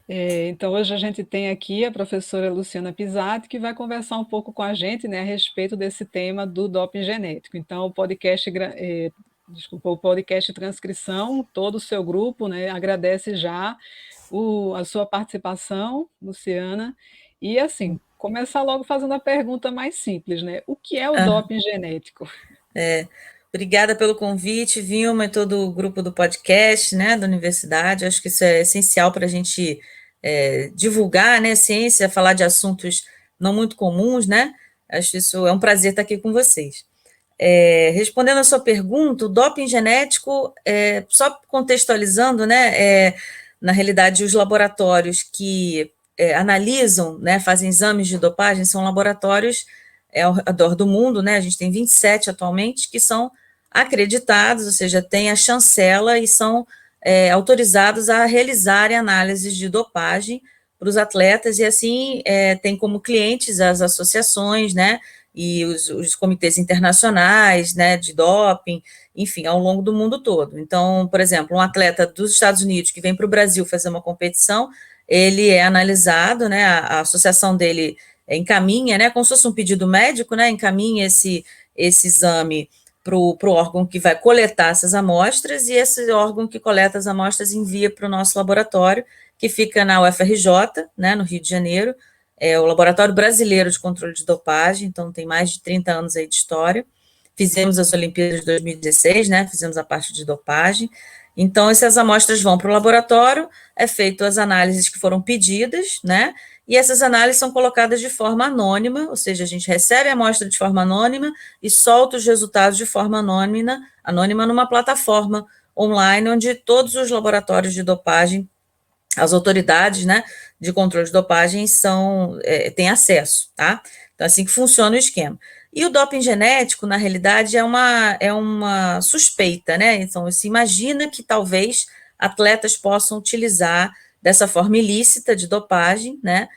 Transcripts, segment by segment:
Então, hoje a gente tem aqui a professora Luciana Pisati, que vai conversar um pouco com a gente, né, a respeito desse tema do doping genético. Então, o podcast Transcrição, todo o seu grupo, né, agradece já a sua participação, Luciana. E, assim, começar logo fazendo a pergunta mais simples, né? O que é o Ah, doping genético? obrigada pelo convite, Vilma, e todo o grupo do podcast, né, da universidade. Acho que isso é essencial para a gente divulgar, né, ciência, falar de assuntos não muito comuns, né? Acho que isso é um prazer estar aqui com vocês. Respondendo a sua pergunta, o doping genético, só contextualizando, né, na realidade, os laboratórios que analisam, né, fazem exames de dopagem, são laboratórios ao redor do mundo, né, a gente tem 27 atualmente, que são acreditados, ou seja, têm a chancela e são autorizados a realizarem análises de dopagem para os atletas, e assim tem como clientes as associações, né, e os comitês internacionais, né, de doping, enfim, ao longo do mundo todo. Então, por exemplo, um atleta dos Estados Unidos que vem para o Brasil fazer uma competição, ele é analisado, né, a associação dele encaminha, né, como se fosse um pedido médico, né, encaminha esse exame para o órgão que vai coletar essas amostras, e esse órgão que coleta as amostras envia para o nosso laboratório, que fica na UFRJ, né, no Rio de Janeiro, é o Laboratório Brasileiro de Controle de Dopagem, então tem mais de 30 anos aí de história. Fizemos as Olimpíadas de 2016, né? Fizemos a parte de dopagem. Então, essas amostras vão para o laboratório, é feito as análises que foram pedidas, né? E essas análises são colocadas de forma anônima, ou seja, a gente recebe a amostra de forma anônima e solta os resultados de forma anônima numa plataforma online, onde todos os laboratórios de dopagem, as autoridades, né, de controle de dopagem têm acesso, tá? Então, assim que funciona o esquema. E o doping genético, na realidade, é uma suspeita, né? Então, se imagina que talvez atletas possam utilizar dessa forma ilícita de dopagem, né?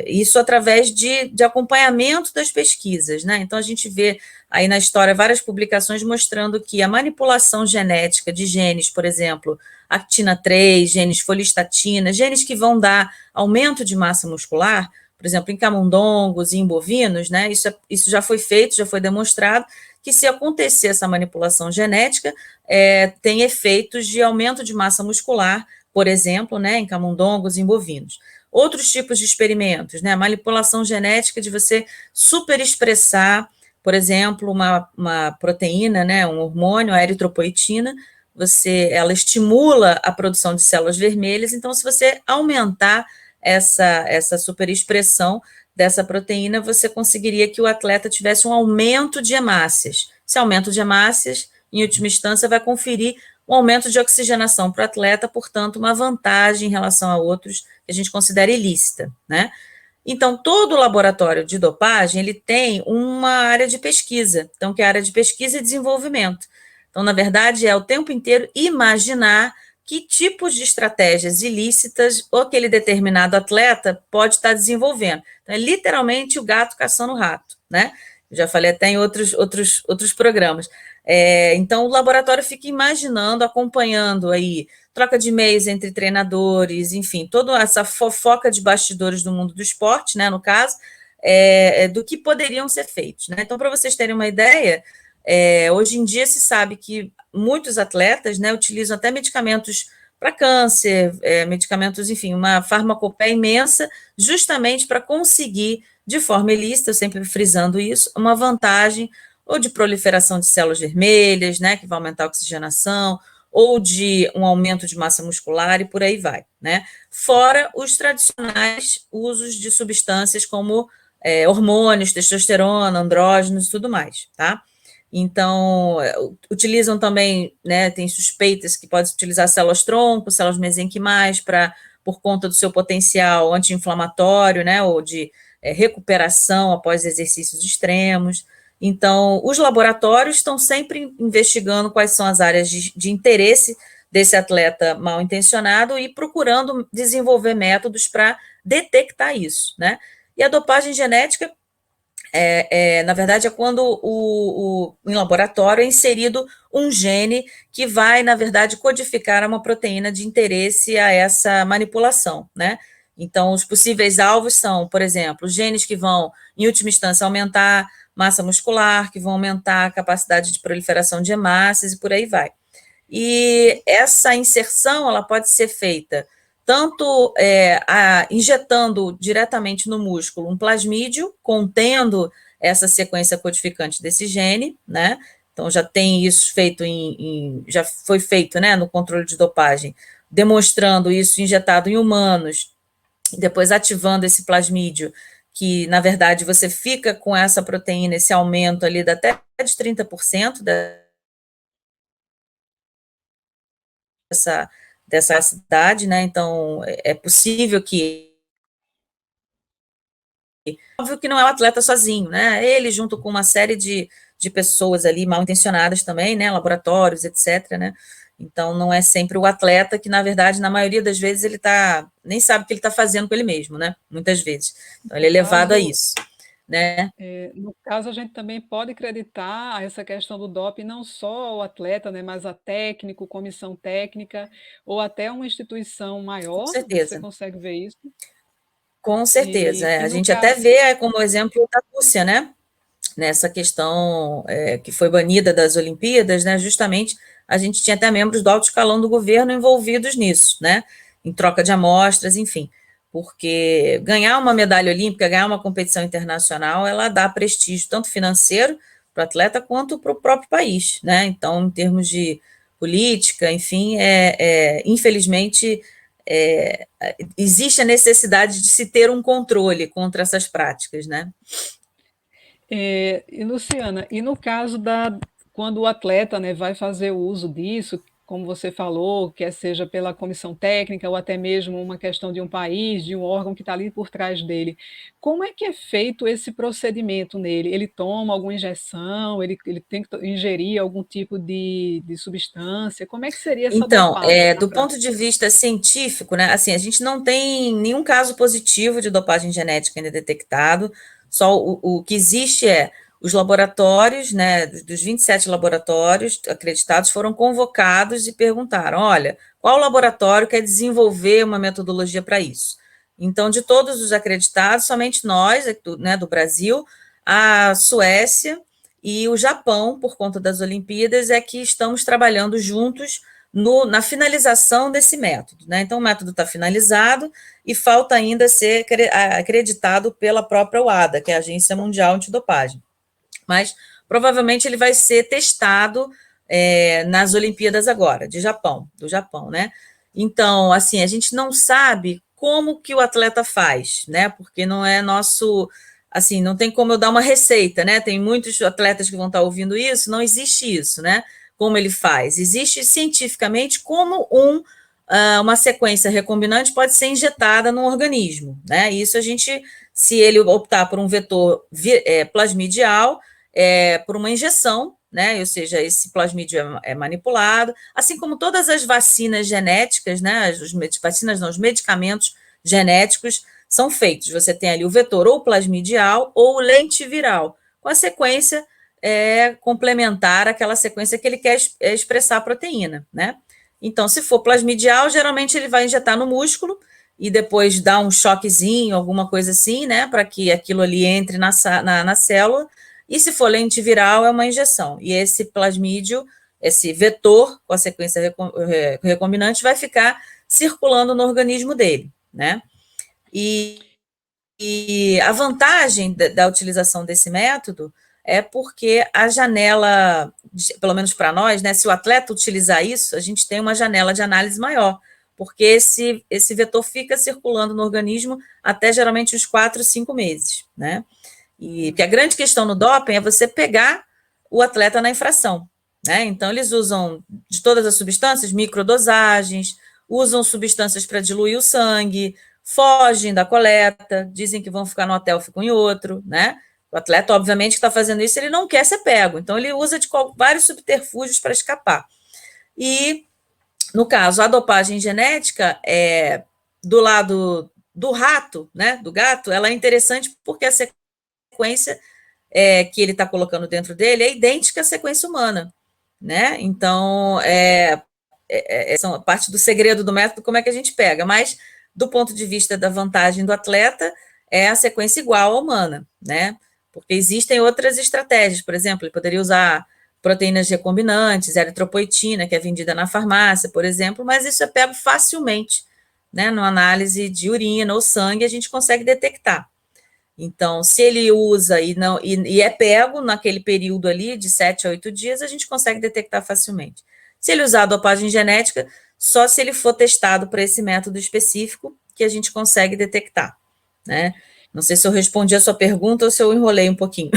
Isso através de acompanhamento das pesquisas, né? Então, a gente vê aí na história várias publicações mostrando que a manipulação genética de genes, por exemplo, actina 3, genes foliestatina, genes que vão dar aumento de massa muscular, por exemplo, em camundongos e em bovinos, né? Isso já foi feito, já foi demonstrado que se acontecer essa manipulação genética, tem efeitos de aumento de massa muscular, por exemplo, né, em camundongos e em bovinos. Outros tipos de experimentos, né? A manipulação genética de você superexpressar, por exemplo, uma proteína, né, um hormônio, a eritropoetina, ela estimula a produção de células vermelhas, então se você aumentar essa superexpressão dessa proteína, você conseguiria que o atleta tivesse um aumento de hemácias. Esse aumento de hemácias, em última instância, vai conferir um aumento de oxigenação para o atleta, portanto, uma vantagem em relação a outros que a gente considera ilícita, né? Então, todo laboratório de dopagem, ele tem uma área de pesquisa, então, que é a área de pesquisa e desenvolvimento. Então, na verdade, é o tempo inteiro imaginar que tipos de estratégias ilícitas aquele determinado atleta pode estar desenvolvendo. Então, é literalmente o gato caçando o rato, né? Eu já falei até em outros programas. Então, o laboratório fica imaginando, acompanhando aí troca de e-mails entre treinadores, enfim, toda essa fofoca de bastidores do mundo do esporte, né, no caso, do que poderiam ser feitos, né? Então, para vocês terem uma ideia, hoje em dia se sabe que muitos atletas, né, utilizam até medicamentos para câncer, medicamentos, enfim, uma farmacopeia imensa, justamente para conseguir, de forma ilícita, eu sempre frisando isso, uma vantagem ou de proliferação de células vermelhas, né, que vai aumentar a oxigenação, ou de um aumento de massa muscular e por aí vai, né? Fora os tradicionais usos de substâncias como hormônios, testosterona, andrógenos e tudo mais, tá? Então, utilizam também, né, tem suspeitas que pode utilizar células-tronco, células mesenquimais, por conta do seu potencial anti-inflamatório, né, ou de recuperação após exercícios extremos. Então, os laboratórios estão sempre investigando quais são as áreas de interesse desse atleta mal intencionado e procurando desenvolver métodos para detectar isso, né? E a dopagem genética Na verdade, é quando em laboratório é inserido um gene que vai, na verdade, codificar uma proteína de interesse a essa manipulação, né? Então, os possíveis alvos são, por exemplo, genes que vão, em última instância, aumentar massa muscular, que vão aumentar a capacidade de proliferação de hemácias e por aí vai. E essa inserção ela pode ser feita tanto injetando diretamente no músculo um plasmídio contendo essa sequência codificante desse gene, né? Então já tem isso feito já foi feito, né, no controle de dopagem, demonstrando isso injetado em humanos, depois ativando esse plasmídio, que na verdade você fica com essa proteína, esse aumento ali de até de 30% dessa cidade, né? Então, é possível que. Óbvio que não é o atleta sozinho, né? Ele, junto com uma série de pessoas ali mal intencionadas também, né? Laboratórios, etc., né? Então, não é sempre o atleta que, na verdade, na maioria das vezes, ele nem sabe o que ele está fazendo com ele mesmo, né? Muitas vezes. Então, ele é levado a isso, né? No caso, a gente também pode acreditar a essa questão do doping não só ao atleta, né, mas a técnico, comissão técnica, ou até uma instituição Com maior, você certeza. consegue ver isso? Com certeza. E A no gente até caso, vê como exemplo da Rússia, né? Nessa questão que foi banida das Olimpíadas, né? Justamente a gente tinha até membros do alto escalão do governo envolvidos nisso, né? Em troca de amostras, enfim. Porque ganhar uma medalha olímpica, ganhar uma competição internacional, ela dá prestígio tanto financeiro para o atleta quanto para o próprio país, né? Então, em termos de política, enfim, infelizmente existe a necessidade de se ter um controle contra essas práticas, né? e Luciana, e no caso quando o atleta, né, vai fazer o uso disso, como você falou, quer seja pela comissão técnica ou até mesmo uma questão de um país, de um órgão que está ali por trás dele, como é que é feito esse procedimento nele? Ele toma alguma injeção? Ele tem que ingerir algum tipo de substância? Como é que seria essa Então, dopagem na do ponto prática? de vista científico, né, assim, a gente não tem nenhum caso positivo de dopagem genética ainda detectado, só o que existe os laboratórios, né, dos 27 laboratórios acreditados foram convocados e perguntaram, olha, qual laboratório quer desenvolver uma metodologia para isso? Então, de todos os acreditados, somente nós, né, do Brasil, a Suécia e o Japão, por conta das Olimpíadas, é que estamos trabalhando juntos na finalização desse método, né? Então, o método está finalizado e falta ainda ser acreditado pela própria UADA, que é a Agência Mundial Antidopagem. Mas provavelmente ele vai ser testado nas Olimpíadas agora, do Japão, né? Então, assim, a gente não sabe como que o atleta faz, né? Porque não é nosso, assim, não tem como eu dar uma receita, né? Tem muitos atletas que vão estar ouvindo isso, não existe isso, né? Como ele faz. Existe cientificamente como uma sequência recombinante pode ser injetada no organismo, né? Isso a gente, se ele optar por um vetor plasmidial, por uma injeção, né? Ou seja, esse plasmídio é manipulado, assim como todas as vacinas genéticas, né? Vacinas não, os medicamentos genéticos são feitos. Você tem ali o vetor ou plasmidial ou lentiviral, com a sequência complementar àquela sequência que ele quer expressar a proteína, né? Então, se for plasmidial, geralmente ele vai injetar no músculo e depois dar um choquezinho, alguma coisa assim, né? Para que aquilo ali entre na célula. E se for lentiviral, é uma injeção. E esse plasmídio, esse vetor com a sequência recombinante, vai ficar circulando no organismo dele, né? E a vantagem da utilização desse método é porque a janela, pelo menos para nós, né, se o atleta utilizar isso, a gente tem uma janela de análise maior, porque esse vetor fica circulando no organismo até geralmente uns 4, 5 meses, né? E que a grande questão no doping é você pegar o atleta na infração, né? Então, eles usam de todas as substâncias, microdosagens, usam substâncias para diluir o sangue, fogem da coleta, dizem que vão ficar no hotel, ficam em outro, né? O atleta, obviamente, que está fazendo isso, ele não quer ser pego, então ele usa de vários subterfúgios para escapar. E, no caso, a dopagem genética, do lado do rato, né, do gato, ela é interessante porque a sequência que ele está colocando dentro dele é idêntica à sequência humana, né? Então, são parte do segredo do método, como é que a gente pega, mas do ponto de vista da vantagem do atleta, é a sequência igual à humana, né? Porque existem outras estratégias, por exemplo, ele poderia usar proteínas recombinantes, eritropoetina, que é vendida na farmácia, por exemplo, mas isso é pego facilmente, né? Na análise de urina ou sangue, a gente consegue detectar. Então, se ele usa e é pego naquele período ali de 7 a 8 dias, a gente consegue detectar facilmente. Se ele usar a dopagem genética, só se ele for testado para esse método específico que a gente consegue detectar, né? Não sei se eu respondi a sua pergunta ou se eu enrolei um pouquinho.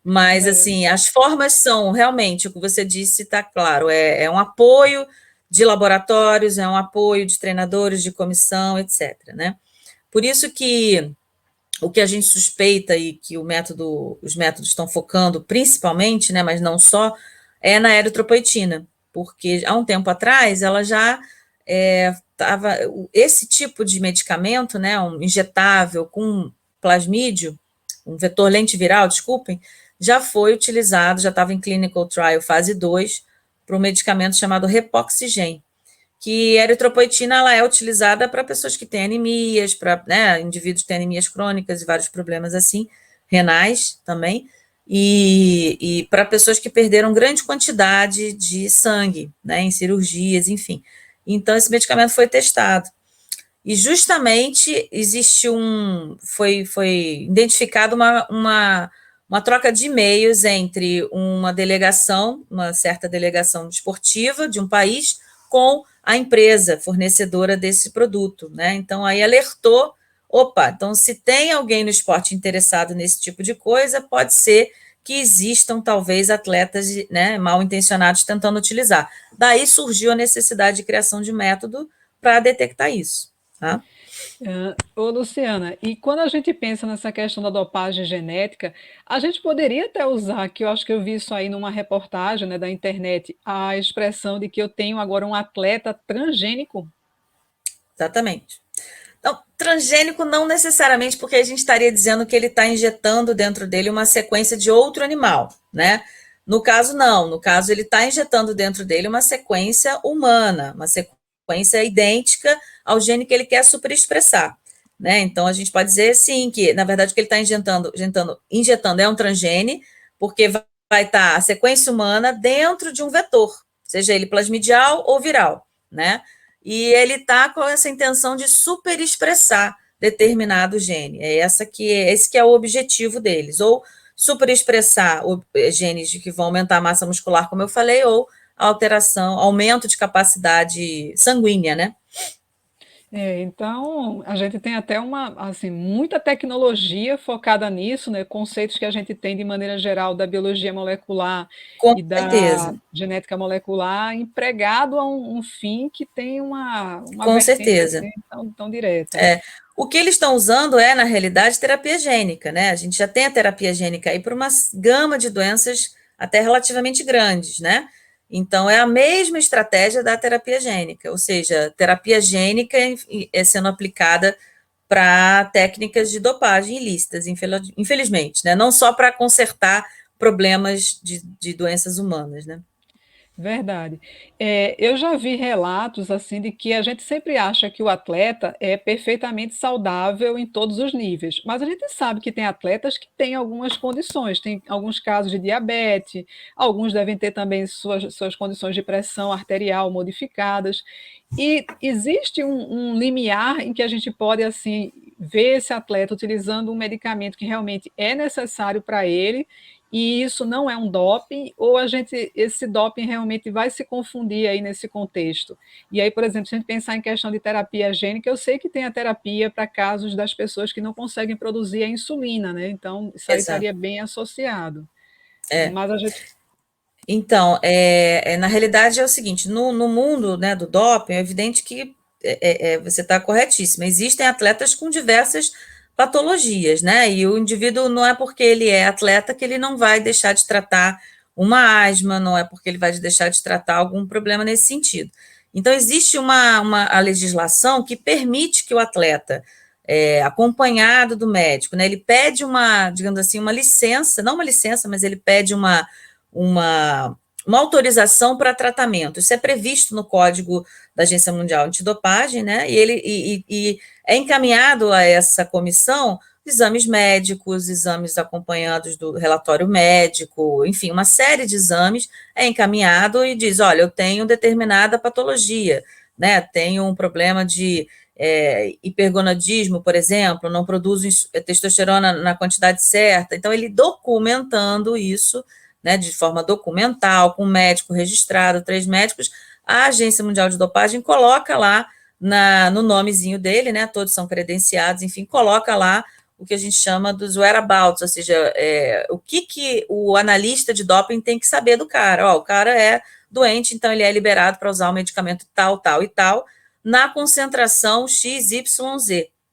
Mas, assim, as formas são, realmente, o que você disse está claro, é um apoio de laboratórios, é um apoio de treinadores, de comissão, etc., né? Por isso que o que a gente suspeita e que os métodos estão focando principalmente, né, mas não só, é na eritropoetina, porque há um tempo atrás ela já estava, esse tipo de medicamento, né, um injetável com plasmídio, um vetor lentiviral, desculpem, já foi utilizado, já estava em clinical trial fase 2, para um medicamento chamado Repoxigem, que a eritropoetina ela é utilizada para pessoas que têm anemias, para, né, indivíduos que têm anemias crônicas e vários problemas assim, renais também, e para pessoas que perderam grande quantidade de sangue, né, em cirurgias, enfim. Então, esse medicamento foi testado. E justamente existe foi identificada uma troca de e-mails entre uma delegação, uma certa delegação esportiva de um país, com a empresa fornecedora desse produto, né? Então, aí alertou, opa, então se tem alguém no esporte interessado nesse tipo de coisa, pode ser que existam, talvez, atletas, né, mal intencionados tentando utilizar. Daí surgiu a necessidade de criação de método para detectar isso. Tá? Ô, Luciana, e quando a gente pensa nessa questão da dopagem genética, a gente poderia até usar, que eu acho que eu vi isso aí numa reportagem, né, da internet, a expressão de que eu tenho agora um atleta transgênico? Exatamente. Então, transgênico não necessariamente, porque a gente estaria dizendo que ele está injetando dentro dele uma sequência de outro animal, né? No caso, não. No caso, ele está injetando dentro dele uma sequência humana, uma sequência idêntica ao gene que ele quer superexpressar, né? Então, a gente pode dizer, sim, que, na verdade, o que ele está injetando é um transgene, porque vai estar a sequência humana dentro de um vetor, seja ele plasmidial ou viral, né? E ele está com essa intenção de superexpressar determinado gene. Esse que é o objetivo deles, ou superexpressar genes que vão aumentar a massa muscular, como eu falei, ou aumento de capacidade sanguínea, né? Então, a gente tem até assim, muita tecnologia focada nisso, né? Conceitos que a gente tem de maneira geral da biologia molecular Com e da certeza, genética molecular empregado a um fim que tem uma com vertente certeza. assim tão direta. O que eles estão usando é, na realidade, terapia gênica, né? A gente já tem a terapia gênica aí para uma gama de doenças até relativamente grandes, né? Então, é a mesma estratégia da terapia gênica, ou seja, terapia gênica é sendo aplicada para técnicas de dopagem ilícitas, infelizmente, né? Não só para consertar problemas de doenças humanas, né? Verdade. Eu já vi relatos assim de que a gente sempre acha que o atleta é perfeitamente saudável em todos os níveis, mas a gente sabe que tem atletas que têm algumas condições, tem alguns casos de diabetes, alguns devem ter também suas condições de pressão arterial modificadas, e existe um limiar em que a gente pode assim ver esse atleta utilizando um medicamento que realmente é necessário para ele e isso não é um doping, ou esse doping realmente vai se confundir aí nesse contexto. E aí, por exemplo, se a gente pensar em questão de terapia gênica, eu sei que tem a terapia para casos das pessoas que não conseguem produzir a insulina, né? Então, isso aí Exato. estaria bem associado. É. Mas a gente. Então, na realidade é o seguinte, no mundo, né, do doping, é evidente que você está corretíssima. Existem atletas com diversas patologias, né? E o indivíduo não é porque ele é atleta que ele não vai deixar de tratar uma asma, não é porque ele vai deixar de tratar algum problema nesse sentido. Então, existe a legislação que permite que o atleta acompanhado do médico, né? Ele pede uma, digamos assim, uma licença, não uma licença, mas ele pede uma, uma autorização para tratamento. Isso é previsto no Código da Agência Mundial Antidopagem, né? E é encaminhado a essa comissão exames médicos, exames acompanhados do relatório médico, enfim, uma série de exames é encaminhado e diz, olha, eu tenho determinada patologia, né? Tenho um problema de hipergonadismo, por exemplo, não produzo testosterona na quantidade certa. Então, ele documentando isso, né, de forma documental, com um médico registrado, 3 médicos, a Agência Mundial de Dopagem coloca lá no nomezinho dele, né, todos são credenciados, enfim, coloca lá o que a gente chama dos whereabouts, ou seja, o que o analista de doping tem que saber do cara. Ó, o cara é doente, então ele é liberado para usar o medicamento tal, tal e tal, na concentração XYZ,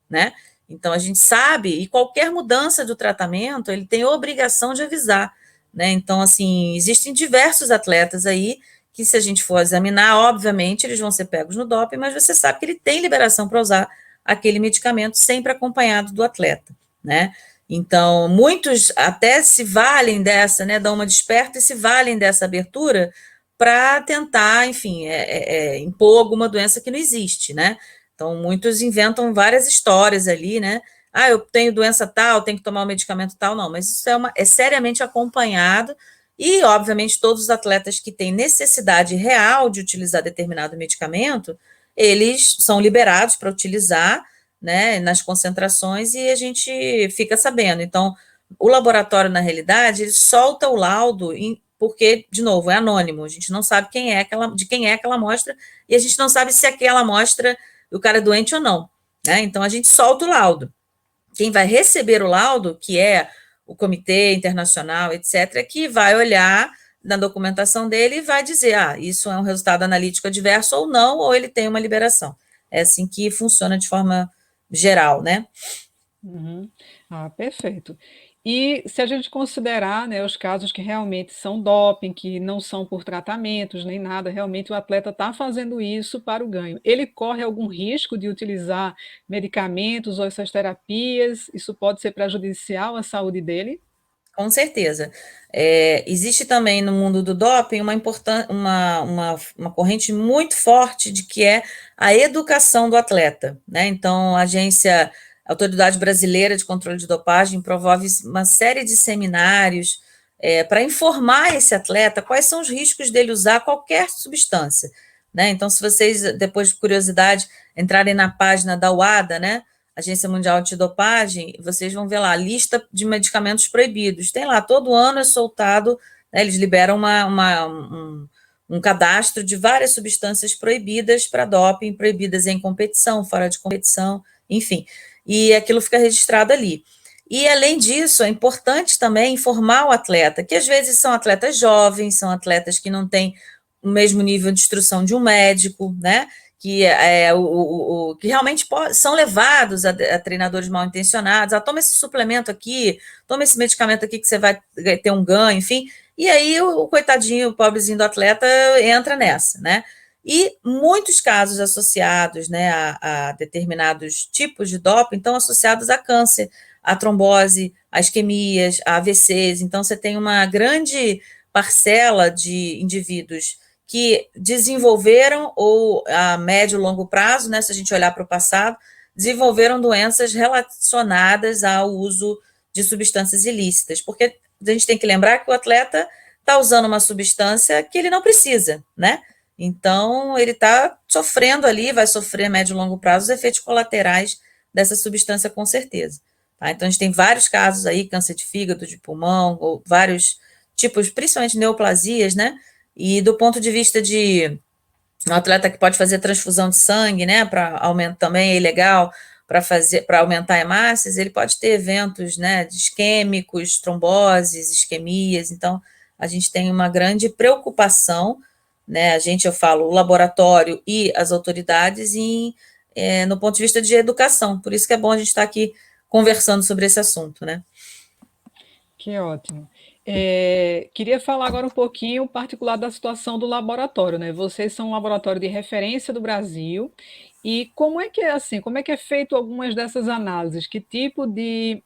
né? Então, a gente sabe, e qualquer mudança do tratamento, ele tem obrigação de avisar, né? Então, assim, existem diversos atletas aí que, se a gente for examinar, obviamente, eles vão ser pegos no doping, mas você sabe que ele tem liberação para usar aquele medicamento sempre acompanhado do atleta, né? Então, muitos até se valem dessa, né, dão uma desperta e se valem dessa abertura para tentar, enfim, impor alguma doença que não existe, né? Então, muitos inventam várias histórias ali, né? Ah, eu tenho doença tal, tenho que tomar o medicamento tal, não, mas isso é seriamente acompanhado e, obviamente, todos os atletas que têm necessidade real de utilizar determinado medicamento, eles são liberados para utilizar, né, nas concentrações e a gente fica sabendo. Então, o laboratório, na realidade, ele solta o laudo porque, de novo, é anônimo, a gente não sabe de quem é aquela amostra e a gente não sabe se aquela amostra o cara é doente ou não, né? Então, a gente solta o laudo. Quem vai receber o laudo, que é o Comitê Internacional, etc., que vai olhar na documentação dele e vai dizer, isso é um resultado analítico adverso ou não, ou ele tem uma liberação. É assim que funciona de forma geral, né? Uhum. Perfeito. E se a gente considerar, né, os casos que realmente são doping, que não são por tratamentos nem nada, realmente o atleta está fazendo isso para o ganho. Ele corre algum risco de utilizar medicamentos ou essas terapias? Isso pode ser prejudicial à saúde dele? Com certeza. Existe também no mundo do doping uma corrente muito forte de que é a educação do atleta, né? Então, a Autoridade Brasileira de Controle de Dopagem promove uma série de seminários para informar esse atleta quais são os riscos dele usar qualquer substância, né? Então, se vocês, depois de curiosidade, entrarem na página da UADA, né? Agência Mundial Antidopagem, vocês vão ver lá a lista de medicamentos proibidos. Tem lá, todo ano é soltado, né, eles liberam um cadastro de várias substâncias proibidas para doping, proibidas em competição, fora de competição, enfim. E aquilo fica registrado ali. E, além disso, é importante também informar o atleta, que às vezes são atletas jovens, são atletas que não têm o mesmo nível de instrução de um médico, né? Que realmente são levados a treinadores mal intencionados, toma esse suplemento aqui, toma esse medicamento aqui que você vai ter um ganho, enfim, e aí o coitadinho, o pobrezinho do atleta entra nessa, né? E muitos casos associados, né, a determinados tipos de doping estão associados a câncer, a trombose, a isquemias, a AVCs, então você tem uma grande parcela de indivíduos que desenvolveram, ou a médio e longo prazo, né, se a gente olhar para o passado, desenvolveram doenças relacionadas ao uso de substâncias ilícitas, porque a gente tem que lembrar que o atleta está usando uma substância que ele não precisa, né? Então, ele está sofrendo ali, vai sofrer a médio e longo prazo os efeitos colaterais dessa substância, com certeza. Tá? Então, a gente tem vários casos aí, câncer de fígado, de pulmão, ou vários tipos, principalmente neoplasias, né? E do ponto de vista de um atleta que pode fazer transfusão de sangue, né, para aumentar também é ilegal, para aumentar hemácias, ele pode ter eventos, né, de isquêmicos, tromboses, isquemias. Então, a gente tem uma grande preocupação, né, eu falo, o laboratório e as autoridades no ponto de vista de educação. Por isso que é bom a gente estar aqui conversando sobre esse assunto, né? Que ótimo. Queria falar agora um pouquinho particular da situação do laboratório, né? Vocês são um laboratório de referência do Brasil, e como é que é assim? Como é que é feito algumas dessas análises? Que tipo de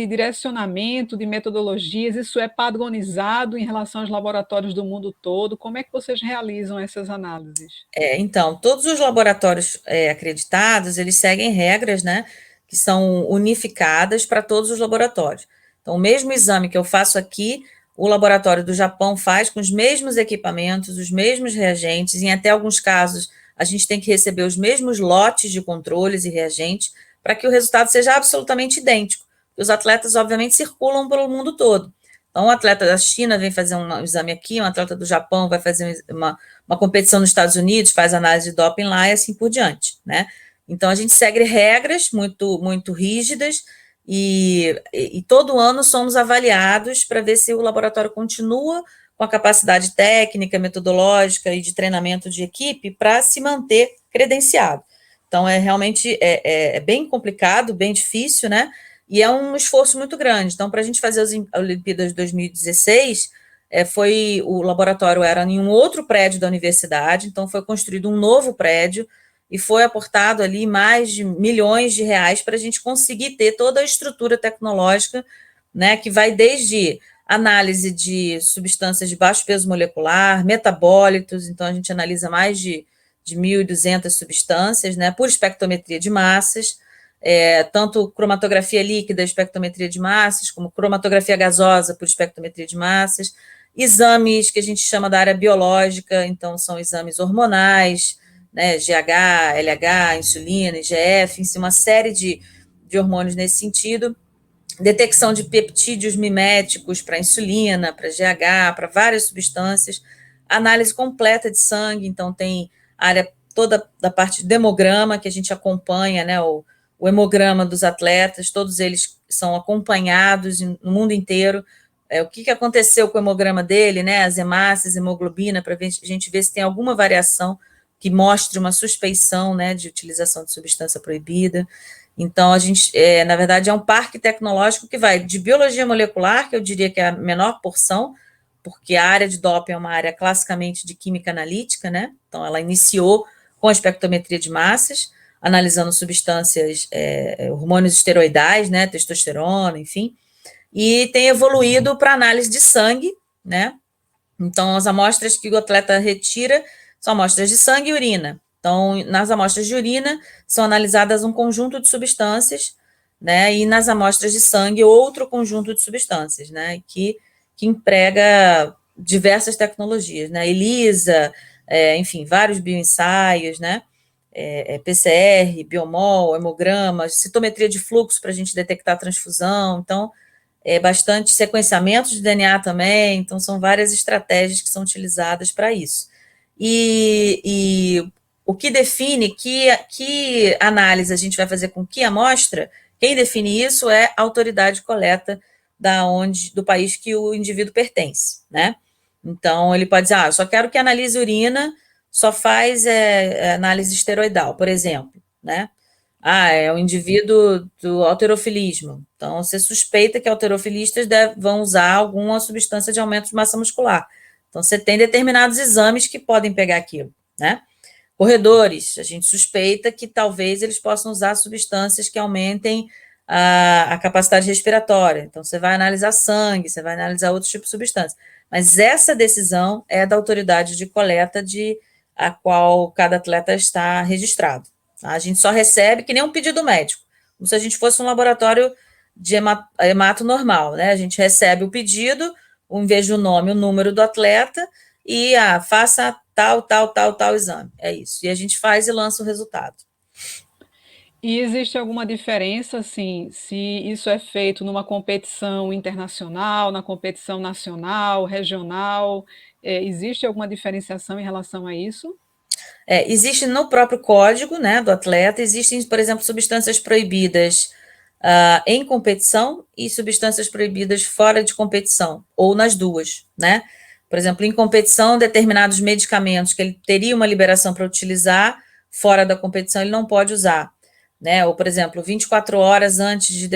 direcionamento, de metodologias, isso é padronizado em relação aos laboratórios do mundo todo? Como é que vocês realizam essas análises? Então, todos os laboratórios acreditados, eles seguem regras, né, que são unificadas para todos os laboratórios. Então, o mesmo exame que eu faço aqui, o laboratório do Japão faz com os mesmos equipamentos, os mesmos reagentes, em até alguns casos a gente tem que receber os mesmos lotes de controles e reagentes para que o resultado seja absolutamente idêntico. Os atletas, obviamente, circulam pelo mundo todo. Então, um atleta da China vem fazer um exame aqui, um atleta do Japão vai fazer uma competição nos Estados Unidos, faz análise de doping lá e assim por diante, né? Então, a gente segue regras muito, muito rígidas e todo ano somos avaliados para ver se o laboratório continua com a capacidade técnica, metodológica e de treinamento de equipe para se manter credenciado. Então, realmente bem complicado, bem difícil, né? E é um esforço muito grande. Então, para a gente fazer as Olimpíadas de 2016, o laboratório era em um outro prédio da universidade, então foi construído um novo prédio e foi aportado ali mais de milhões de reais para a gente conseguir ter toda a estrutura tecnológica, né, que vai desde análise de substâncias de baixo peso molecular, metabólitos, então a gente analisa mais de 1.200 substâncias, né, por espectrometria de massas, tanto cromatografia líquida, espectrometria de massas, como cromatografia gasosa por espectrometria de massas, exames que a gente chama da área biológica, então são exames hormonais, né, GH, LH, insulina, IGF, enfim, uma série de hormônios nesse sentido, detecção de peptídeos miméticos para insulina, para GH, para várias substâncias, análise completa de sangue, então tem a área toda da parte de hemograma, que a gente acompanha, né, o hemograma dos atletas, todos eles são acompanhados no mundo inteiro, o que aconteceu com o hemograma dele, né, as hemácias, hemoglobina, para a gente ver se tem alguma variação que mostre uma suspeição, né, de utilização de substância proibida. Então, a gente, na verdade, é um parque tecnológico que vai de biologia molecular, que eu diria que é a menor porção, porque a área de doping é uma área classicamente de química analítica, né? Então, ela iniciou com a espectrometria de massas, analisando substâncias, hormônios esteroidais, né, testosterona, enfim, e tem evoluído para análise de sangue, né? Então, as amostras que o atleta retira são amostras de sangue e urina. Então, nas amostras de urina, são analisadas um conjunto de substâncias, né? E nas amostras de sangue, outro conjunto de substâncias, né? Que emprega diversas tecnologias, né? ELISA, enfim, vários bioensaios, né? PCR, biomol, hemograma, citometria de fluxo para a gente detectar transfusão. Então, bastante sequenciamento de DNA também, então são várias estratégias que são utilizadas para isso. E o que define que análise a gente vai fazer com que amostra, quem define isso é a autoridade de coleta do país que o indivíduo pertence, né? Então, ele pode dizer, eu só quero que analise urina, só faz análise esteroidal, por exemplo, né? É um indivíduo do halterofilismo. Então, você suspeita que halterofilistas vão usar alguma substância de aumento de massa muscular. Então, você tem determinados exames que podem pegar aquilo, né? Corredores, a gente suspeita que talvez eles possam usar substâncias que aumentem a capacidade respiratória. Então, você vai analisar sangue, você vai analisar outros tipos de substâncias. Mas essa decisão é da autoridade de coleta a qual cada atleta está registrado. A gente só recebe que nem um pedido médico, como se a gente fosse um laboratório de hemato normal, né? A gente recebe o pedido, em vez do nome, o número do atleta, e faça tal exame. É isso. E a gente faz e lança o resultado. E existe alguma diferença, assim, se isso é feito numa competição internacional, na competição nacional, regional? Existe alguma diferenciação em relação a isso? Existe no próprio código, né, do atleta, existem, por exemplo, substâncias proibidas em competição e substâncias proibidas fora de competição, ou nas duas, né? Por exemplo, em competição, determinados medicamentos que ele teria uma liberação para utilizar, fora da competição ele não pode usar, né? Ou, por exemplo, 24 horas antes de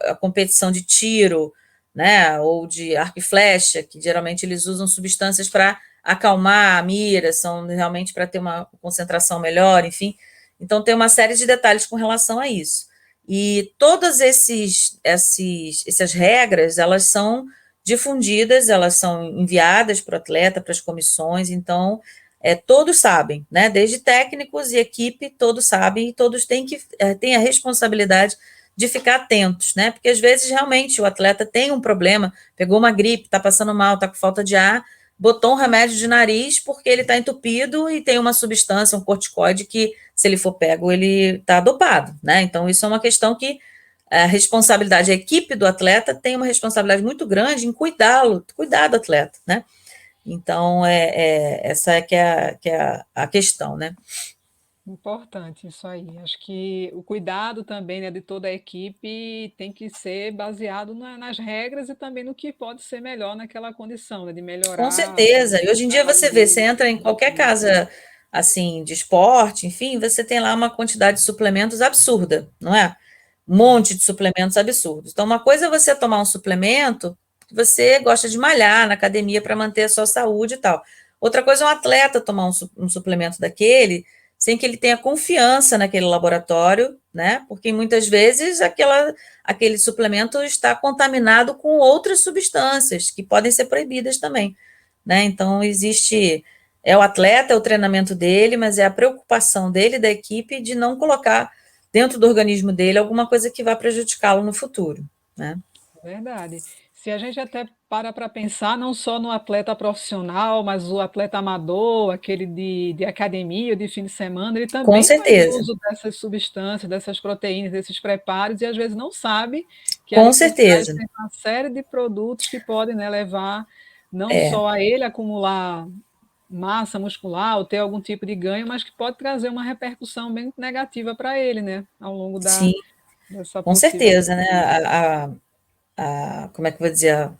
a competição de tiro, né, ou de arco e flecha, que geralmente eles usam substâncias para acalmar a mira, são realmente para ter uma concentração melhor, enfim. Então, tem uma série de detalhes com relação a isso. E todas essas regras, elas são difundidas, elas são enviadas para o atleta, para as comissões, então, todos sabem, né? Desde técnicos e equipe, todos sabem e todos têm a responsabilidade de ficar atentos, né? Porque às vezes realmente o atleta tem um problema, pegou uma gripe, está passando mal, está com falta de ar, botou um remédio de nariz porque ele está entupido e tem uma substância, um corticoide, que se ele for pego, ele está dopado, né? Então, isso é uma questão que a responsabilidade, a equipe do atleta tem uma responsabilidade muito grande em cuidar do atleta, né? Então, essa que é a questão, né? Importante isso aí. Acho que o cuidado também, né, de toda a equipe tem que ser baseado nas regras e também no que pode ser melhor naquela condição, né, de Com melhorar certeza. E hoje em o dia trabalho você vê, você dele. entra em qualquer casa assim de esporte, enfim, você tem lá uma quantidade de suplementos absurda, não é? Um monte de suplementos absurdos. Então, uma coisa é você tomar um suplemento que você gosta de malhar na academia para manter a sua saúde e tal. Outra coisa é um atleta tomar um suplemento daquele sem que ele tenha confiança naquele laboratório, né? Porque muitas vezes aquele suplemento está contaminado com outras substâncias que podem ser proibidas também, né? Então, é o atleta, é o treinamento dele, mas é a preocupação dele, da equipe, de não colocar dentro do organismo dele alguma coisa que vá prejudicá-lo no futuro, né? Verdade. Se a gente até para pensar não só no atleta profissional, mas o atleta amador, aquele de academia, de fim de semana, ele Com também faz certeza, uso dessas substâncias, dessas proteínas, desses preparos, e às vezes não sabe que com ali por trás certeza. tem uma série de produtos que podem, né, levar não só a ele acumular massa muscular ou ter algum tipo de ganho, mas que pode trazer uma repercussão bem negativa para ele, né, ao longo Sim, dessa com possível certeza, né? terapia. Como é que eu vou dizer?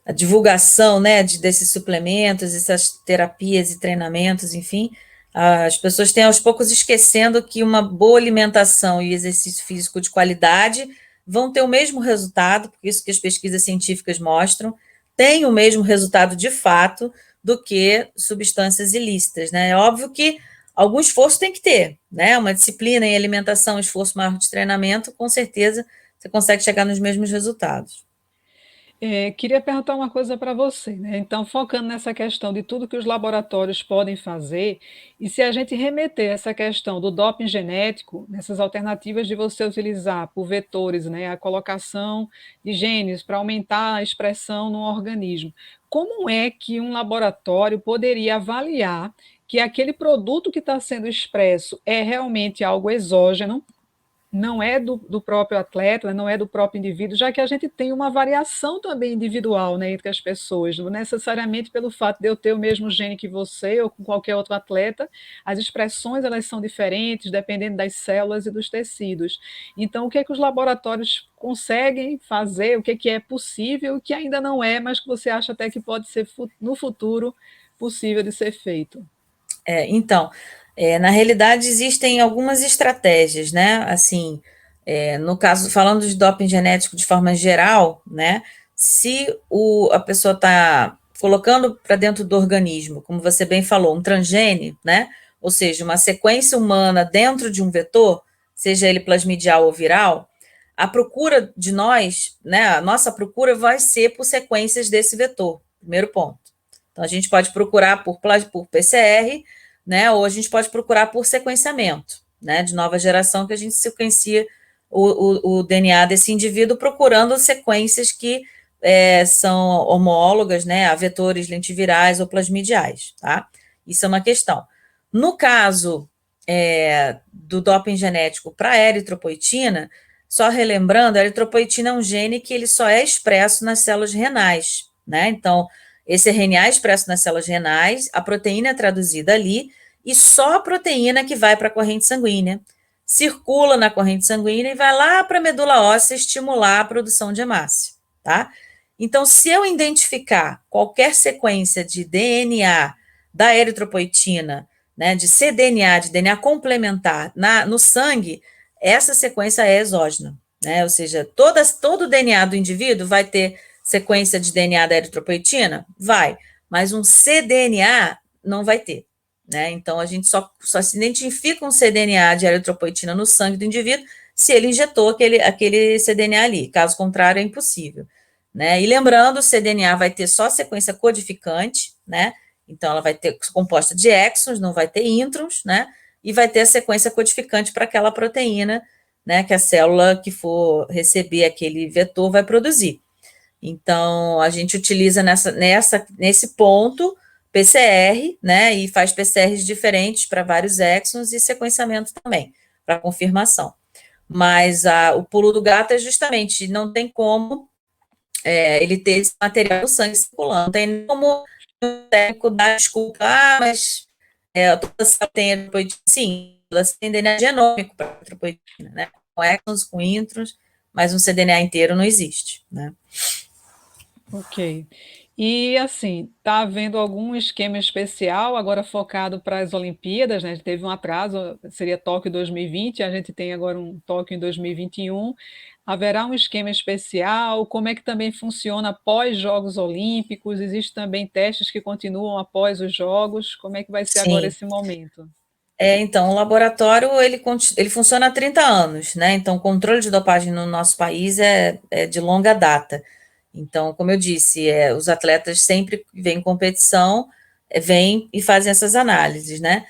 A divulgação, né, desses suplementos, essas terapias e treinamentos, enfim, as pessoas têm aos poucos esquecendo que uma boa alimentação e exercício físico de qualidade vão ter o mesmo resultado, porque isso que as pesquisas científicas mostram, tem o mesmo resultado de fato do que substâncias ilícitas, né? É óbvio que algum esforço tem que ter, né? Uma disciplina em alimentação, esforço maior de treinamento, com certeza você consegue chegar nos mesmos resultados. Queria perguntar uma coisa para você, né? Então, focando nessa questão de tudo que os laboratórios podem fazer, e se a gente remeter essa questão do doping genético, nessas alternativas de você utilizar por vetores, né, a colocação de genes para aumentar a expressão no organismo, como é que um laboratório poderia avaliar que aquele produto que está sendo expresso é realmente algo exógeno, não é do próprio atleta, não é do próprio indivíduo, já que a gente tem uma variação também individual, né, entre as pessoas, não necessariamente pelo fato de eu ter o mesmo gene que você ou com qualquer outro atleta, as expressões elas são diferentes dependendo das células e dos tecidos. Então, o que é que os laboratórios conseguem fazer, o que é possível, o que ainda não é, mas que você acha até que pode ser no futuro possível de ser feito? Então, na realidade, existem algumas estratégias, né? Assim, no caso, falando de doping genético de forma geral, né? Se a pessoa está colocando para dentro do organismo, como você bem falou, um transgene, né? Ou seja, uma sequência humana dentro de um vetor, seja ele plasmidial ou viral, a procura de nós, né? A nossa procura vai ser por sequências desse vetor, primeiro ponto. Então, a gente pode procurar por PCR, né? Ou a gente pode procurar por sequenciamento, né? De nova geração, que a gente sequencia o DNA desse indivíduo procurando sequências que são homólogas, né? A vetores lentivirais ou plasmidiais, tá? Isso é uma questão. No caso do doping genético para a eritropoetina, só relembrando, a eritropoetina é um gene que ele só é expresso nas células renais, né? Então, esse RNA é expresso nas células renais, a proteína é traduzida ali, e só a proteína que vai para a corrente sanguínea circula na corrente sanguínea e vai lá para a medula óssea estimular a produção de hemácia, tá? Então, se eu identificar qualquer sequência de DNA da eritropoetina, né, de cDNA, de DNA complementar no sangue, essa sequência é exógena, né? Ou seja, todo o DNA do indivíduo vai ter sequência de DNA da eritropoetina? Vai, mas um cDNA não vai ter, né? Então, a gente só se identifica um cDNA de eritropoetina no sangue do indivíduo se ele injetou aquele cDNA ali, caso contrário, é impossível, né? E lembrando, o cDNA vai ter só sequência codificante, né? Então, ela vai ter composta de exons, não vai ter introns, né? E vai ter a sequência codificante para aquela proteína, né? Que a célula que for receber aquele vetor vai produzir. Então, a gente utiliza nesse ponto PCR, né? E faz PCRs diferentes para vários exons e sequenciamento também, para confirmação. Mas o pulo do gato é justamente, não tem como ele ter esse material no sangue circulando. Não tem como o técnico dar desculpa, mas toda célula tem eritropoetina. Sim, toda célula tem DNA genômico para eritropoetina, né? Com exons, com introns, mas um cDNA inteiro não existe, né? Ok. E assim, está havendo algum esquema especial agora focado para as Olimpíadas, né? Teve um atraso, seria Tóquio 2020, a gente tem agora um Tóquio em 2021. Haverá um esquema especial? Como é que também funciona após Jogos Olímpicos? Existem também testes que continuam após os Jogos? Como é que vai ser agora Sim. esse momento? Então, o laboratório, ele funciona há 30 anos, né? Então, o controle de dopagem no nosso país é de longa data. Então, como eu disse, os atletas sempre que vêm em competição, vêm e fazem essas análises, né?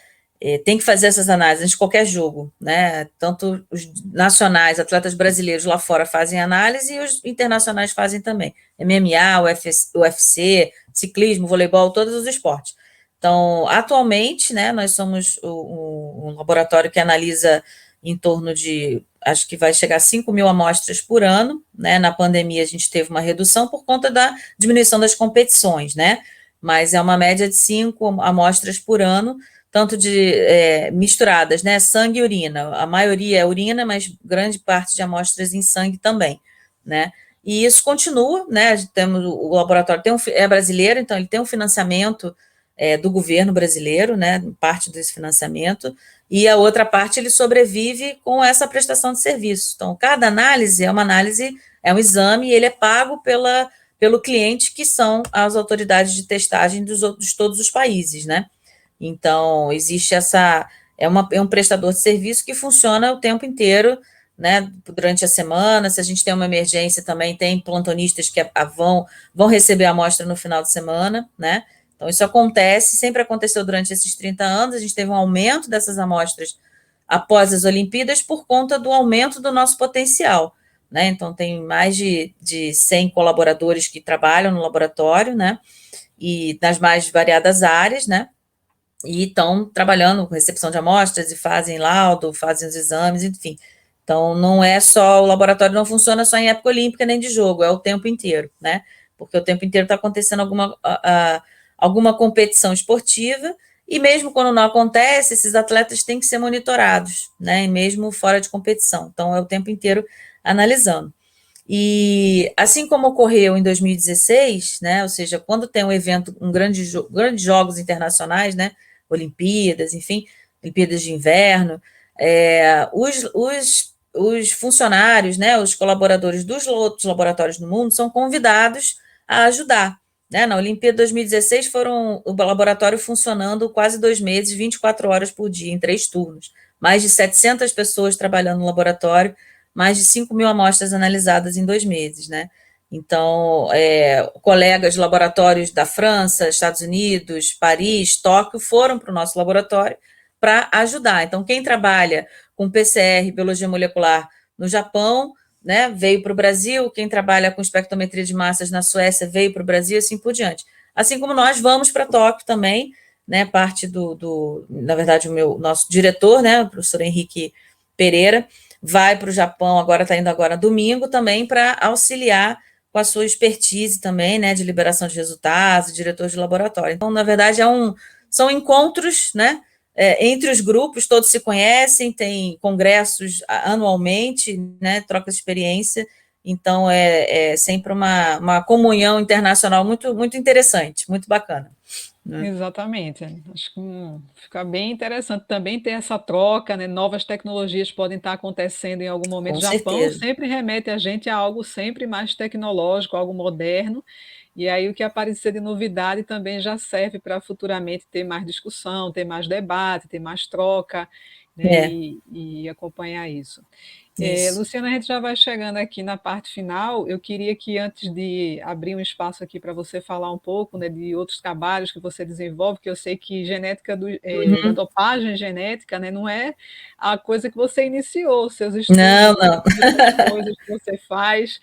Tem que fazer essas análises de qualquer jogo, né? Tanto os nacionais, atletas brasileiros lá fora fazem análise e os internacionais fazem também. MMA, UFC, ciclismo, voleibol, todos os esportes. Então, atualmente, né, nós somos um laboratório que analisa em torno de, acho que vai chegar a 5 mil amostras por ano, né? Na pandemia a gente teve uma redução por conta da diminuição das competições, né? Mas é uma média de 5 amostras por ano, tanto de misturadas, né? Sangue e urina. A maioria é urina, mas grande parte de amostras em sangue também, né? E isso continua, né? Temos o laboratório é brasileiro, então ele tem um financiamento do governo brasileiro, né? Parte desse financiamento, e a outra parte ele sobrevive com essa prestação de serviço. Então, cada análise é uma análise, é um exame, e ele é pago pelo cliente, que são as autoridades de testagem de todos os países, né? Então, existe é um prestador de serviço que funciona o tempo inteiro, né, durante a semana. Se a gente tem uma emergência também, tem plantonistas que vão receber a amostra no final de semana, né? Então, isso acontece, sempre aconteceu durante esses 30 anos, a gente teve um aumento dessas amostras após as Olimpíadas por conta do aumento do nosso potencial, né? Então, tem mais de 100 colaboradores que trabalham no laboratório, né? E nas mais variadas áreas, né? E estão trabalhando com recepção de amostras e fazem laudo, fazem os exames, enfim. Então, não é só, o laboratório não funciona só em época olímpica nem de jogo, é o tempo inteiro, né? Porque o tempo inteiro está acontecendo alguma competição esportiva, e mesmo quando não acontece, esses atletas têm que ser monitorados, né? E mesmo fora de competição. Então, é o tempo inteiro analisando. E assim como ocorreu em 2016, né? Ou seja, quando tem um evento, grandes jogos internacionais, né? Olimpíadas, enfim, Olimpíadas de Inverno, os funcionários, né, os colaboradores dos outros laboratórios no mundo são convidados a ajudar, né? Na Olimpíada 2016 foram o laboratório funcionando quase 2 meses, 24 horas por dia, em 3 turnos. Mais de 700 pessoas trabalhando no laboratório, mais de 5 mil amostras analisadas em 2 meses, né? Então, colegas de laboratórios da França, Estados Unidos, Paris, Tóquio, foram para o nosso laboratório para ajudar. Então, quem trabalha com PCR, biologia molecular, no Japão, né, veio para o Brasil, quem trabalha com espectrometria de massas na Suécia veio para o Brasil, assim por diante. Assim como nós vamos para Tóquio também, né, parte na verdade, nosso diretor, né, o professor Henrique Pereira, vai para o Japão, está indo agora domingo também, para auxiliar com a sua expertise também, né, de liberação de resultados, diretor de laboratório. Então, na verdade, são encontros, né, entre os grupos, todos se conhecem, tem congressos anualmente, né, troca de experiência, então é sempre uma comunhão internacional muito, muito interessante, muito bacana. né? Exatamente. Acho que fica bem interessante também ter essa troca, né? Novas tecnologias podem estar acontecendo em algum momento. Com O Japão certeza. sempre remete a gente a algo sempre mais tecnológico, algo moderno, e aí o que aparecer de novidade também já serve para futuramente ter mais discussão, ter mais debate, ter mais troca, né? É, E acompanhar isso. isso. Luciana, a gente já vai chegando aqui na parte final. Eu queria que, antes de abrir um espaço aqui para você falar um pouco, né, de outros trabalhos que você desenvolve, que eu sei que da Uhum. dopagem genética, né, não é a coisa que você iniciou, seus estudos, Não, né, não. tem outras coisas que você faz.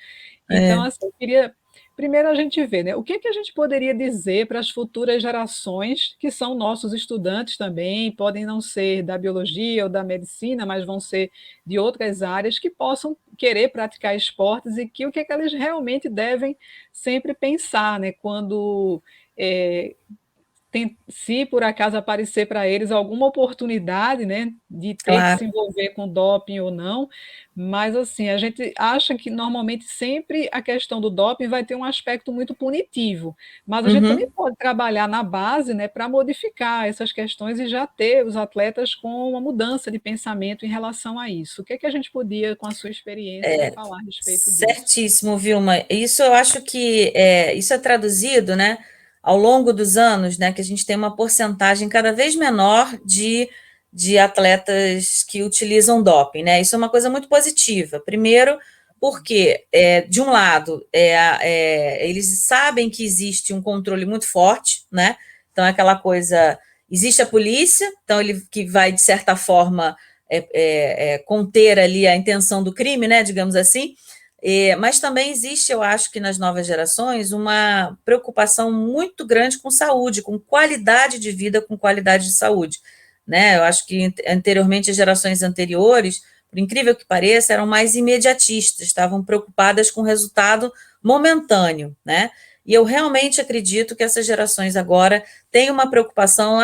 Então, É, assim, eu queria primeiro a gente ver, né, o que que a gente poderia dizer para as futuras gerações, que são nossos estudantes também, podem não ser da biologia ou da medicina, mas vão ser de outras áreas, que possam querer praticar esportes e que o que é que eles realmente devem sempre pensar, né, quando eh, se por acaso aparecer para eles alguma oportunidade, né, de ter que se claro. envolver com doping ou não, mas assim, a gente acha que normalmente sempre a questão do doping vai ter um aspecto muito punitivo, mas a gente também Uhum. pode trabalhar na base, né, para modificar essas questões e já ter os atletas com uma mudança de pensamento em relação a isso. O que é que a gente podia, com a sua experiência, falar a respeito disso? Certíssimo, Vilma. Isso eu acho que isso é traduzido, né, ao longo dos anos, né, que a gente tem uma porcentagem cada vez menor de atletas que utilizam doping, né? Isso é uma coisa muito positiva. Primeiro, porque, de um lado, eles sabem que existe um controle muito forte, né? Então, é aquela coisa, existe a polícia, então ele que vai, de certa forma, conter ali a intenção do crime, né, digamos assim, mas também existe, eu acho que nas novas gerações, uma preocupação muito grande com saúde, com qualidade de vida, com qualidade de saúde. Né? Eu acho que anteriormente, as gerações anteriores, por incrível que pareça, eram mais imediatistas, estavam preocupadas com o resultado momentâneo. Né? E eu realmente acredito que essas gerações agora têm uma preocupação,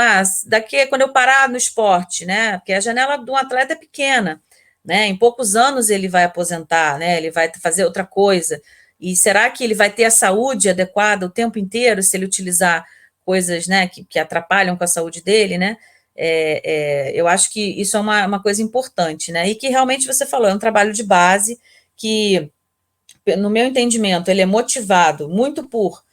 daqui quando eu parar no esporte, né? Porque a janela de um atleta é pequena. Né? Em poucos anos ele vai aposentar, né? Ele vai fazer outra coisa. E será que ele vai ter a saúde adequada o tempo inteiro se ele utilizar coisas, né, que atrapalham com a saúde dele, né? Eu acho que isso é uma coisa importante, né? E que realmente você falou, é um trabalho de base que, no meu entendimento, ele é motivado muito por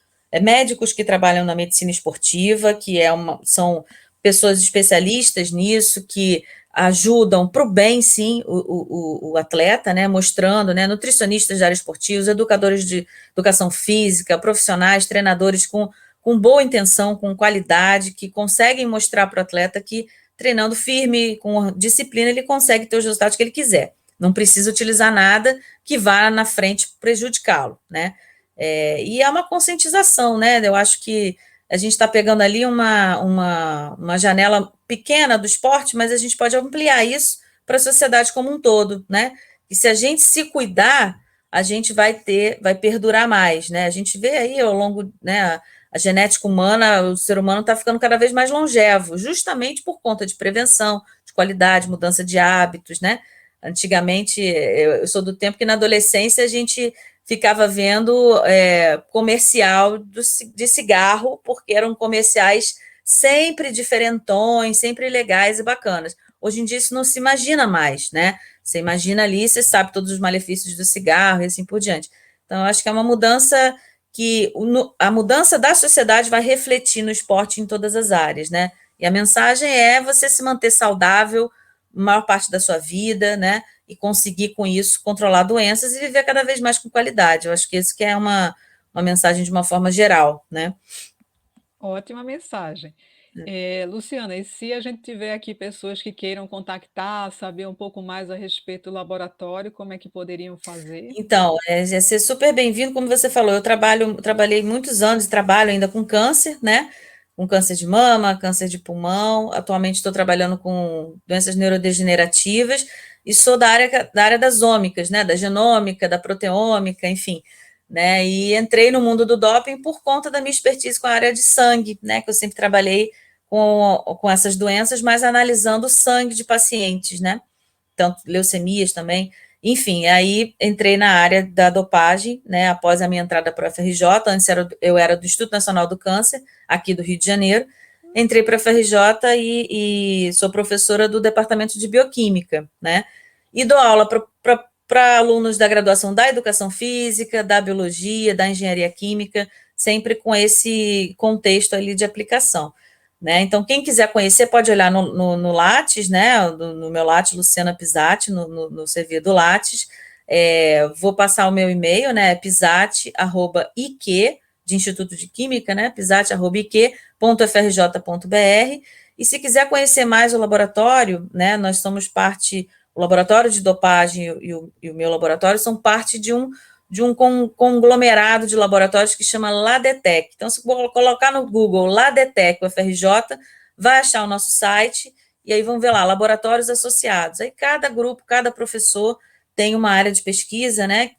médicos que trabalham na medicina esportiva, que são pessoas especialistas nisso, que ajudam para o bem, sim, o atleta, né, mostrando, né, nutricionistas de área esportiva, os educadores de educação física, profissionais, treinadores com boa intenção, com qualidade, que conseguem mostrar para o atleta que treinando firme, com disciplina, ele consegue ter os resultados que ele quiser. Não precisa utilizar nada que vá na frente prejudicá-lo, né? E é uma conscientização, né? Eu acho que a gente está pegando ali uma janela pequena do esporte, mas a gente pode ampliar isso para a sociedade como um todo, né? E se a gente se cuidar, a gente vai perdurar mais, né? A gente vê aí ao longo, né, a genética humana, o ser humano está ficando cada vez mais longevo, justamente por conta de prevenção, de qualidade, mudança de hábitos, né? Antigamente, eu sou do tempo que na adolescência a gente ficava vendo comercial de cigarro, porque eram comerciais sempre diferentões, sempre legais e bacanas. Hoje em dia isso não se imagina mais, né? Você imagina ali, você sabe todos os malefícios do cigarro e assim por diante. Então, eu acho que é uma mudança que a mudança da sociedade vai refletir no esporte em todas as áreas, né? E a mensagem é você se manter saudável a maior parte da sua vida, né? E conseguir com isso controlar doenças e viver cada vez mais com qualidade. Eu acho que isso que é uma mensagem de uma forma geral, né? Ótima mensagem. Luciana, e se a gente tiver aqui pessoas que queiram contactar, saber um pouco mais a respeito do laboratório, como é que poderiam fazer? Então, ia ser super bem-vindo, como você falou, trabalhei muitos anos e trabalho ainda com câncer, né? Com câncer de mama, câncer de pulmão. Atualmente estou trabalhando com doenças neurodegenerativas e sou da área das ômicas, né? Da genômica, da proteômica, enfim. Né? E entrei no mundo do doping por conta da minha expertise com a área de sangue, né? Que eu sempre trabalhei com essas doenças, mas analisando o sangue de pacientes, né? Tanto leucemias também. Enfim, aí entrei na área da dopagem, né, após a minha entrada para o FRJ. Antes eu era do Instituto Nacional do Câncer, aqui do Rio de Janeiro. Entrei para a FRJ e sou professora do Departamento de Bioquímica, né, e dou aula para alunos da graduação da Educação Física, da Biologia, da Engenharia Química, sempre com esse contexto ali de aplicação. Né? Então, quem quiser conhecer pode olhar no Lattes, né? No meu Lattes, Luciana Pisati, no CV do Lattes. Vou passar o meu e-mail, né? pisati@iq, de Instituto de Química, né? pisati@iq.frj.br. E se quiser conhecer mais o laboratório, né? Nós somos parte, o laboratório de dopagem e o meu laboratório são parte de um conglomerado de laboratórios que chama Ladetec. Então, se colocar no Google Ladetec UFRJ, vai achar o nosso site, e aí vão ver lá, laboratórios associados. Aí cada grupo, cada professor tem uma área de pesquisa, né,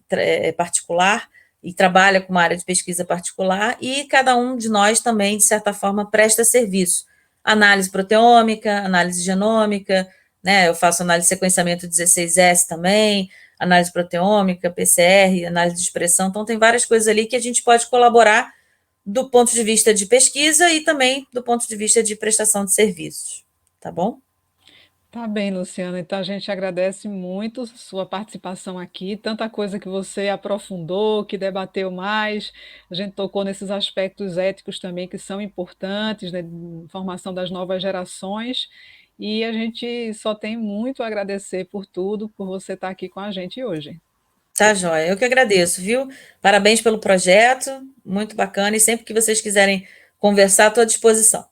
particular, e trabalha com uma área de pesquisa particular, e cada um de nós também, de certa forma, presta serviço. Análise proteômica, análise genômica, né, eu faço análise de sequenciamento 16S também, análise proteômica, PCR, análise de expressão. Então, tem várias coisas ali que a gente pode colaborar do ponto de vista de pesquisa e também do ponto de vista de prestação de serviços. Tá bom? Tá bem, Luciana. Então a gente agradece muito sua participação aqui, tanta coisa que você aprofundou, que debateu mais. A gente tocou nesses aspectos éticos também que são importantes, né, de formação das novas gerações. E a gente só tem muito a agradecer por tudo, por você estar aqui com a gente hoje. Tá, joia. Eu que agradeço, viu? Parabéns pelo projeto, muito bacana. E sempre que vocês quiserem conversar, estou à disposição.